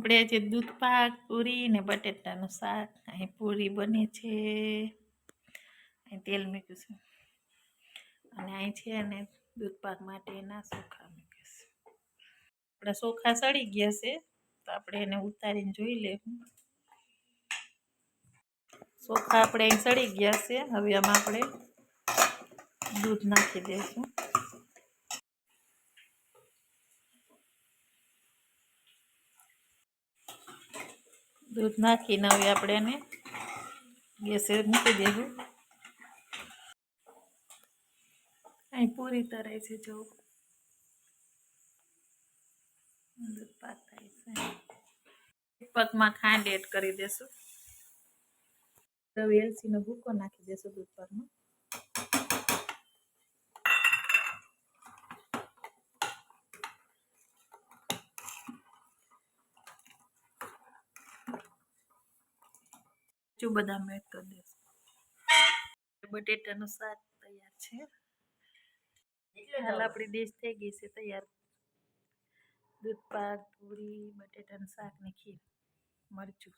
આપણે આજે દૂધ પાક પૂરી ને બટેટાનું શાક અહીં પૂરી બને છે અહીં તેલ મૂક્યું છે અને અહીં છે ને દૂધ પાક માટેના ચોખા મૂક્યા છે આપણા ચોખા સડી ગયા છે તો આપણે એને ઉતારીને જોઈ લેવું ચોખા આપણે અહીં સડી ગયા છે હવે આમાં આપણે દૂધ નાખી દઈશું દૂધ નાખીને હવે આપણે એને ગેસે મૂકી દેવું અહીં પૂરી તરાય છે જો દૂધ પાક થાય છે એક પગમાં ખાંડ એડ કરી દેશું હવે એલચીનો ભૂકો નાખી દેશું દૂધ પાકમાં બદામ એડ કરી દેશું બટેટાનું શાક તૈયાર છે હાલ આપણી ડીશ થઈ ગઈ છે તૈયાર દૂધ પાક પૂરી બટેટાનું શાક ને ખીર મરચું